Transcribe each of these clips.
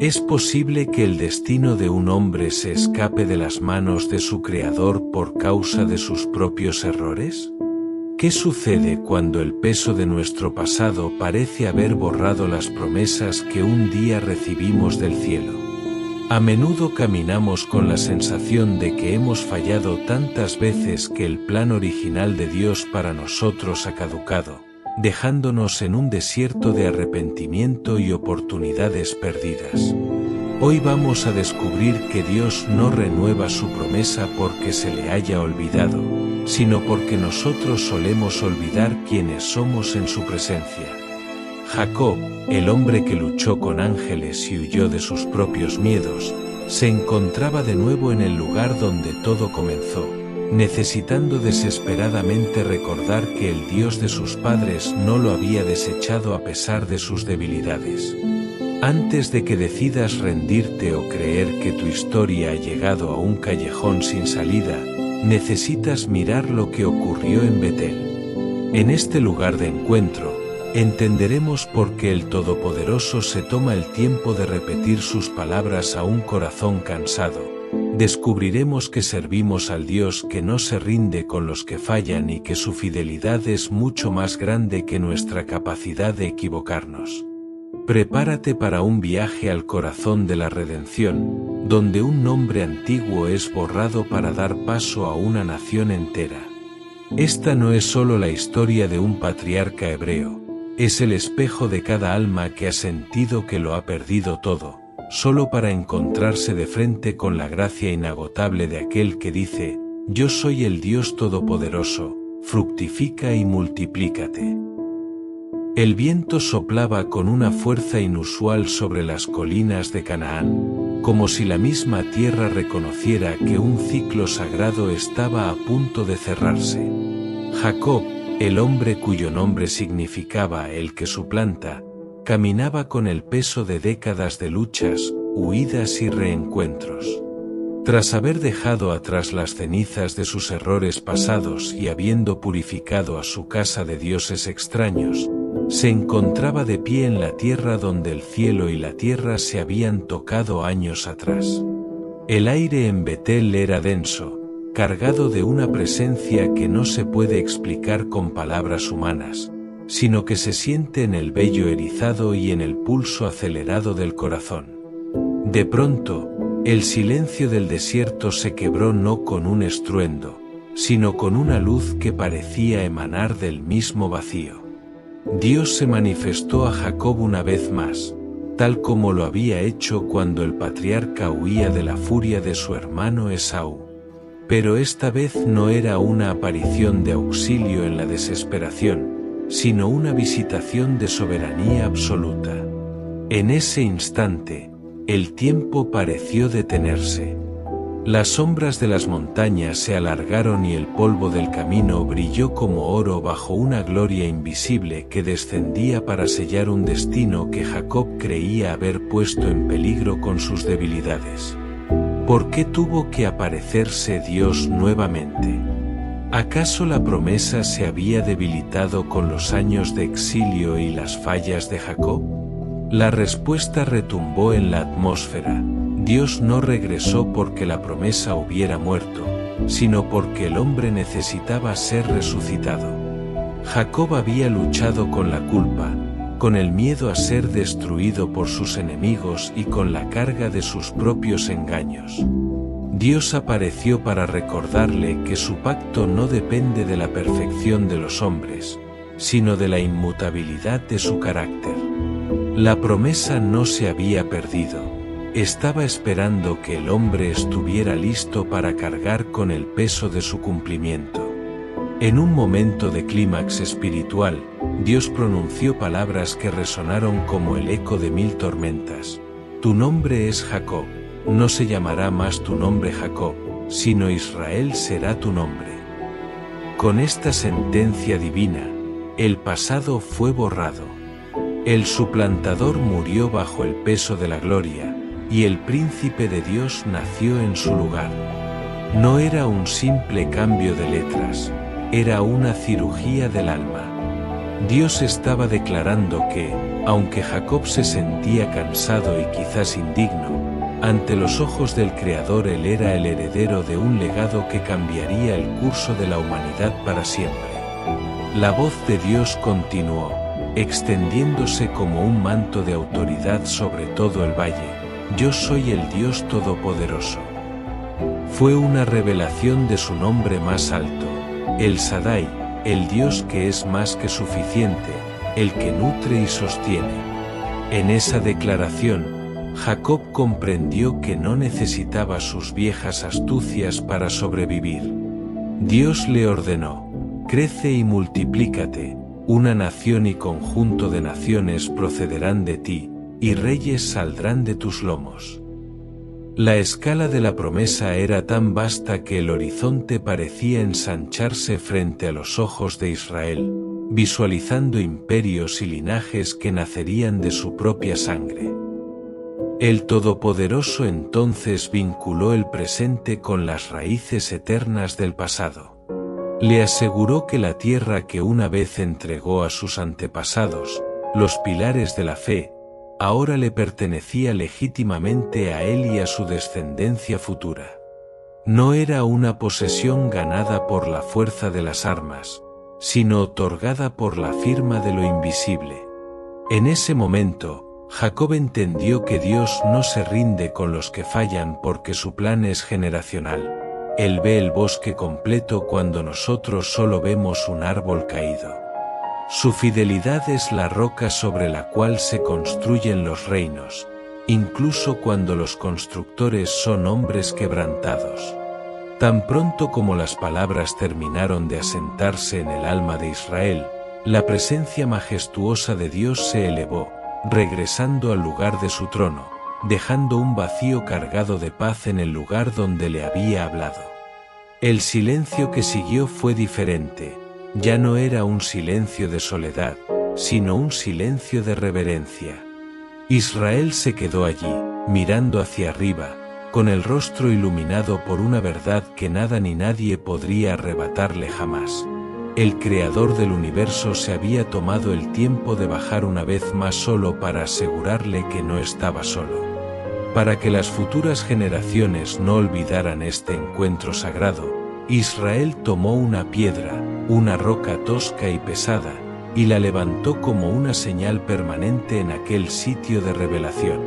¿Es posible que el destino de un hombre se escape de las manos de su Creador por causa de sus propios errores? ¿Qué sucede cuando el peso de nuestro pasado parece haber borrado las promesas que un día recibimos del cielo? A menudo caminamos con la sensación de que hemos fallado tantas veces que el plan original de Dios para nosotros ha caducado, dejándonos en un desierto de arrepentimiento y oportunidades perdidas. Hoy vamos a descubrir que Dios no renueva su promesa porque se le haya olvidado, sino porque nosotros solemos olvidar quiénes somos en su presencia. Jacob, el hombre que luchó con ángeles y huyó de sus propios miedos, se encontraba de nuevo en el lugar donde todo comenzó, necesitando desesperadamente recordar que el Dios de sus padres no lo había desechado a pesar de sus debilidades. Antes de que decidas rendirte o creer que tu historia ha llegado a un callejón sin salida, necesitas mirar lo que ocurrió en Betel. En este lugar de encuentro, entenderemos por qué el Todopoderoso se toma el tiempo de repetir sus palabras a un corazón cansado. Descubriremos que servimos al Dios que no se rinde con los que fallan y que su fidelidad es mucho más grande que nuestra capacidad de equivocarnos. Prepárate para un viaje al corazón de la redención, donde un nombre antiguo es borrado para dar paso a una nación entera. Esta no es solo la historia de un patriarca hebreo, es el espejo de cada alma que ha sentido que lo ha perdido todo, solo para encontrarse de frente con la gracia inagotable de aquel que dice: «Yo soy el Dios Todopoderoso, fructifica y multiplícate». El viento soplaba con una fuerza inusual sobre las colinas de Canaán, como si la misma tierra reconociera que un ciclo sagrado estaba a punto de cerrarse. Jacob, el hombre cuyo nombre significaba el que suplanta, caminaba con el peso de décadas de luchas, huidas y reencuentros. Tras haber dejado atrás las cenizas de sus errores pasados y habiendo purificado a su casa de dioses extraños, se encontraba de pie en la tierra donde el cielo y la tierra se habían tocado años atrás. El aire en Betel era denso, cargado de una presencia que no se puede explicar con palabras humanas, sino que se siente en el vello erizado y en el pulso acelerado del corazón. De pronto, el silencio del desierto se quebró no con un estruendo, sino con una luz que parecía emanar del mismo vacío. Dios se manifestó a Jacob una vez más, tal como lo había hecho cuando el patriarca huía de la furia de su hermano Esaú. Pero esta vez no era una aparición de auxilio en la desesperación, sino una visitación de soberanía absoluta. En ese instante, el tiempo pareció detenerse. Las sombras de las montañas se alargaron y el polvo del camino brilló como oro bajo una gloria invisible que descendía para sellar un destino que Jacob creía haber puesto en peligro con sus debilidades. ¿Por qué tuvo que aparecerse Dios nuevamente? ¿Acaso la promesa se había debilitado con los años de exilio y las fallas de Jacob? La respuesta retumbó en la atmósfera. Dios no regresó porque la promesa hubiera muerto, sino porque el hombre necesitaba ser resucitado. Jacob había luchado con la culpa, con el miedo a ser destruido por sus enemigos y con la carga de sus propios engaños. Dios apareció para recordarle que su pacto no depende de la perfección de los hombres, sino de la inmutabilidad de su carácter. La promesa no se había perdido. Estaba esperando que el hombre estuviera listo para cargar con el peso de su cumplimiento. En un momento de clímax espiritual, Dios pronunció palabras que resonaron como el eco de 1000 tormentas. Tu nombre es Jacob, no se llamará más tu nombre Jacob, sino Israel será tu nombre. Con esta sentencia divina, el pasado fue borrado. El suplantador murió bajo el peso de la gloria, y el príncipe de Dios nació en su lugar. No era un simple cambio de letras, era una cirugía del alma. Dios estaba declarando que, Aunque Jacob se sentía cansado y quizás indigno, ante los ojos del Creador él era el heredero de un legado que cambiaría el curso de la humanidad para siempre. La voz de Dios continuó, extendiéndose como un manto de autoridad sobre todo el valle: yo soy el Dios Todopoderoso. Fue una revelación de su nombre más alto, el Shaddai, el Dios que es más que suficiente, el que nutre y sostiene. En esa declaración, Jacob comprendió que no necesitaba sus viejas astucias para sobrevivir. Dios le ordenó: crece y multiplícate, una nación y conjunto de naciones procederán de ti, y reyes saldrán de tus lomos. La escala de la promesa era tan vasta que el horizonte parecía ensancharse frente a los ojos de Israel, visualizando imperios y linajes que nacerían de su propia sangre. El Todopoderoso entonces vinculó el presente con las raíces eternas del pasado. Le aseguró que la tierra que una vez entregó a sus antepasados, los pilares de la fe, ahora le pertenecía legítimamente a él y a su descendencia futura. No era una posesión ganada por la fuerza de las armas, sino otorgada por la firma de lo invisible. En ese momento, Jacob entendió que Dios no se rinde con los que fallan porque su plan es generacional. Él ve el bosque completo cuando nosotros solo vemos un árbol caído. Su fidelidad es la roca sobre la cual se construyen los reinos, incluso cuando los constructores son hombres quebrantados. Tan pronto como las palabras terminaron de asentarse en el alma de Israel, la presencia majestuosa de Dios se elevó, regresando al lugar de su trono, dejando un vacío cargado de paz en el lugar donde le había hablado. El silencio que siguió fue diferente, ya no era un silencio de soledad, sino un silencio de reverencia. Israel se quedó allí, mirando hacia arriba, con el rostro iluminado por una verdad que nada ni nadie podría arrebatarle jamás. El Creador del universo se había tomado el tiempo de bajar una vez más solo para asegurarle que no estaba solo. Para que las futuras generaciones no olvidaran este encuentro sagrado, Israel tomó una piedra, una roca tosca y pesada, y la levantó como una señal permanente en aquel sitio de revelación.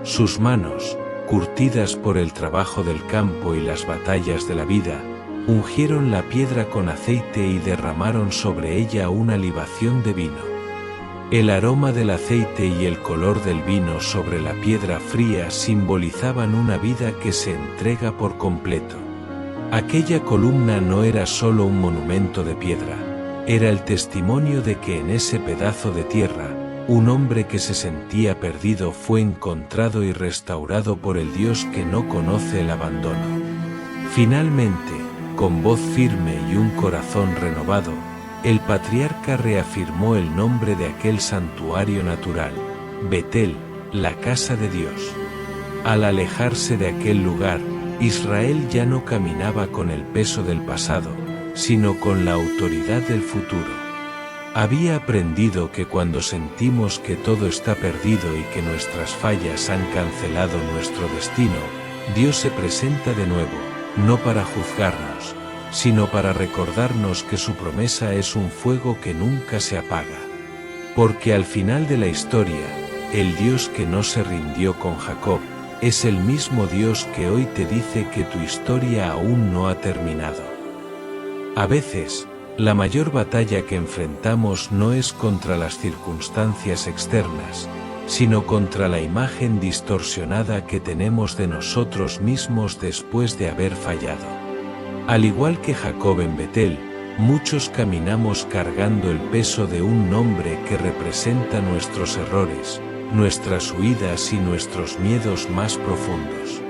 Sus manos, curtidas por el trabajo del campo y las batallas de la vida, ungieron la piedra con aceite y derramaron sobre ella una libación de vino. El aroma del aceite y el color del vino sobre la piedra fría simbolizaban una vida que se entrega por completo. Aquella columna no era solo un monumento de piedra, era el testimonio de que en ese pedazo de tierra, un hombre que se sentía perdido fue encontrado y restaurado por el Dios que no conoce el abandono. Finalmente, con voz firme y un corazón renovado, el patriarca reafirmó el nombre de aquel santuario natural, Betel, la casa de Dios. Al alejarse de aquel lugar, Israel ya no caminaba con el peso del pasado, sino con la autoridad del futuro. Había aprendido que cuando sentimos que todo está perdido y que nuestras fallas han cancelado nuestro destino, Dios se presenta de nuevo, no para juzgarnos, sino para recordarnos que su promesa es un fuego que nunca se apaga. Porque al final de la historia, el Dios que no se rindió con Jacob, es el mismo Dios que hoy te dice que tu historia aún no ha terminado. A veces, la mayor batalla que enfrentamos no es contra las circunstancias externas, sino contra la imagen distorsionada que tenemos de nosotros mismos después de haber fallado. Al igual que Jacob en Betel, muchos caminamos cargando el peso de un nombre que representa nuestros errores, nuestras huidas y nuestros miedos más profundos.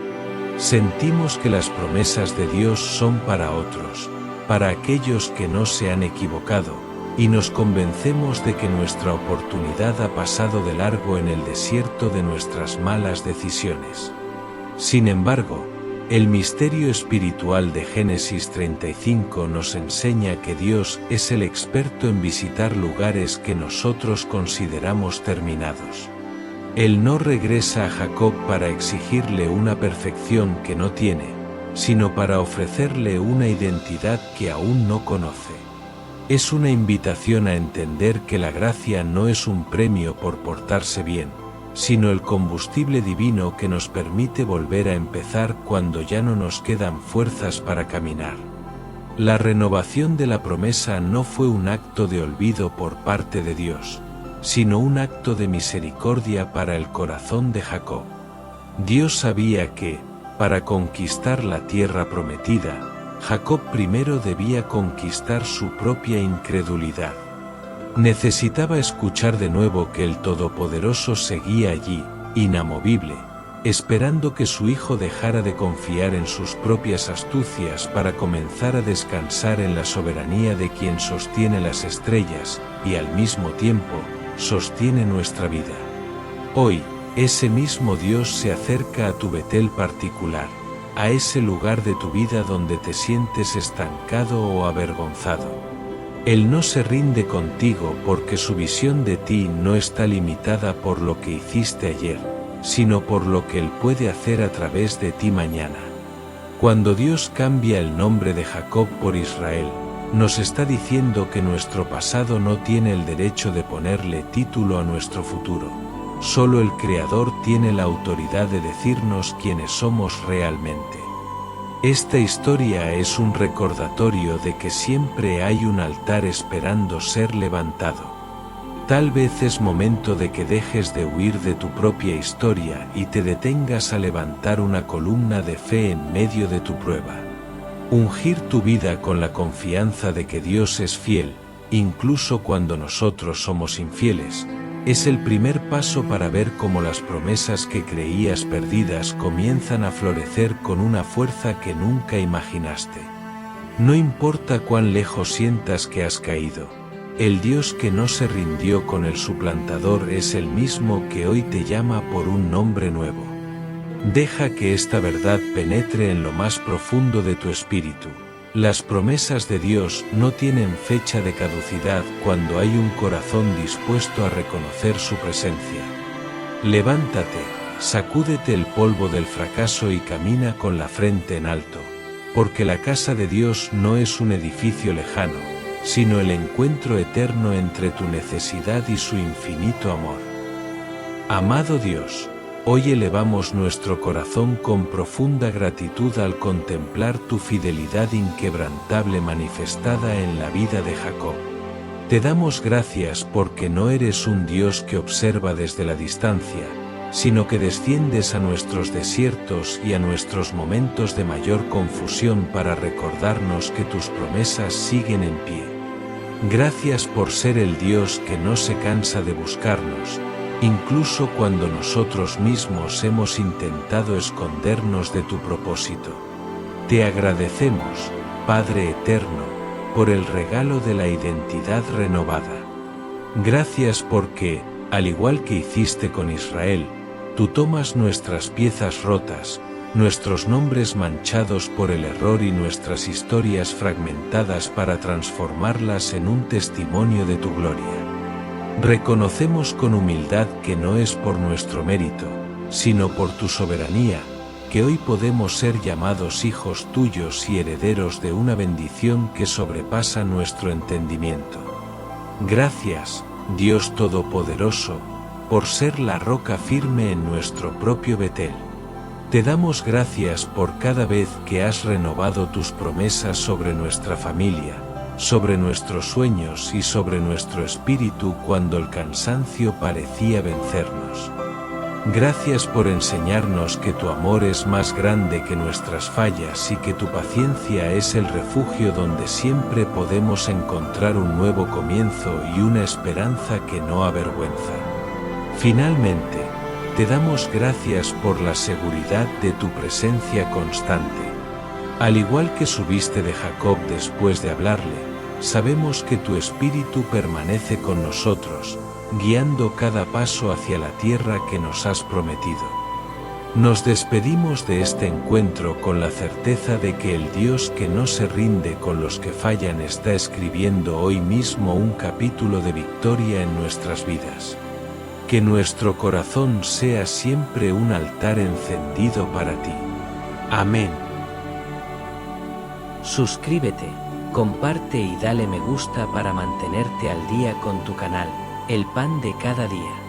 Sentimos que las promesas de Dios son para otros, para aquellos que no se han equivocado, y nos convencemos de que nuestra oportunidad ha pasado de largo en el desierto de nuestras malas decisiones. Sin embargo, El misterio espiritual de Génesis 35 nos enseña que Dios es el experto en visitar lugares que nosotros consideramos terminados. Él no regresa a Jacob para exigirle una perfección que no tiene, sino para ofrecerle una identidad que aún no conoce. Es una invitación a entender que la gracia no es un premio por portarse bien, sino el combustible divino que nos permite volver a empezar cuando ya no nos quedan fuerzas para caminar. La renovación de la promesa no fue un acto de olvido por parte de Dios, sino un acto de misericordia para el corazón de Jacob. Dios sabía que, para conquistar la tierra prometida, Jacob primero debía conquistar su propia incredulidad. Necesitaba escuchar de nuevo que el Todopoderoso seguía allí, inamovible, esperando que su hijo dejara de confiar en sus propias astucias para comenzar a descansar en la soberanía de quien sostiene las estrellas y al mismo tiempo sostiene nuestra vida. Hoy, ese mismo Dios se acerca a tu Betel particular, a ese lugar de tu vida donde te sientes estancado o avergonzado. Él no se rinde contigo porque su visión de ti no está limitada por lo que hiciste ayer, sino por lo que Él puede hacer a través de ti mañana. Cuando Dios cambia el nombre de Jacob por Israel, nos está diciendo que nuestro pasado no tiene el derecho de ponerle título a nuestro futuro. Solo el Creador tiene la autoridad de decirnos quiénes somos realmente. Esta historia es un recordatorio de que siempre hay un altar esperando ser levantado. Tal vez es momento de que dejes de huir de tu propia historia y te detengas a levantar una columna de fe en medio de tu prueba. Ungir tu vida con la confianza de que Dios es fiel, incluso cuando nosotros somos infieles, es el primer paso para ver cómo las promesas que creías perdidas comienzan a florecer con una fuerza que nunca imaginaste. No importa cuán lejos sientas que has caído, el Dios que no se rindió con el suplantador es el mismo que hoy te llama por un nombre nuevo. Deja que esta verdad penetre en lo más profundo de tu espíritu. Las promesas de Dios no tienen fecha de caducidad cuando hay un corazón dispuesto a reconocer su presencia. Levántate, sacúdete el polvo del fracaso y camina con la frente en alto, porque la casa de Dios no es un edificio lejano, sino el encuentro eterno entre tu necesidad y su infinito amor. Amado Dios, hoy elevamos nuestro corazón con profunda gratitud al contemplar tu fidelidad inquebrantable manifestada en la vida de Jacob. Te damos gracias porque no eres un Dios que observa desde la distancia, sino que desciendes a nuestros desiertos y a nuestros momentos de mayor confusión para recordarnos que tus promesas siguen en pie. Gracias por ser el Dios que no se cansa de buscarnos, incluso cuando nosotros mismos hemos intentado escondernos de tu propósito. Te agradecemos, Padre Eterno, por el regalo de la identidad renovada. Gracias porque, al igual que hiciste con Israel, tú tomas nuestras piezas rotas, nuestros nombres manchados por el error y nuestras historias fragmentadas para transformarlas en un testimonio de tu gloria. Reconocemos con humildad que no es por nuestro mérito, sino por tu soberanía, que hoy podemos ser llamados hijos tuyos y herederos de una bendición que sobrepasa nuestro entendimiento. Gracias, Dios Todopoderoso, por ser la roca firme en nuestro propio Betel. Te damos gracias por cada vez que has renovado tus promesas sobre nuestra familia, sobre nuestros sueños y sobre nuestro espíritu cuando el cansancio parecía vencernos. Gracias por enseñarnos que tu amor es más grande que nuestras fallas y que tu paciencia es el refugio donde siempre podemos encontrar un nuevo comienzo y una esperanza que no avergüenza. Finalmente, te damos gracias por la seguridad de tu presencia constante. Al igual que subiste de Jacob después de hablarle, sabemos que tu espíritu permanece con nosotros, guiando cada paso hacia la tierra que nos has prometido. Nos despedimos de este encuentro con la certeza de que el Dios que no se rinde con los que fallan está escribiendo hoy mismo un capítulo de victoria en nuestras vidas. Que nuestro corazón sea siempre un altar encendido para ti. Amén. Suscríbete, comparte y dale me gusta para mantenerte al día con tu canal, El Pan de Cada Día.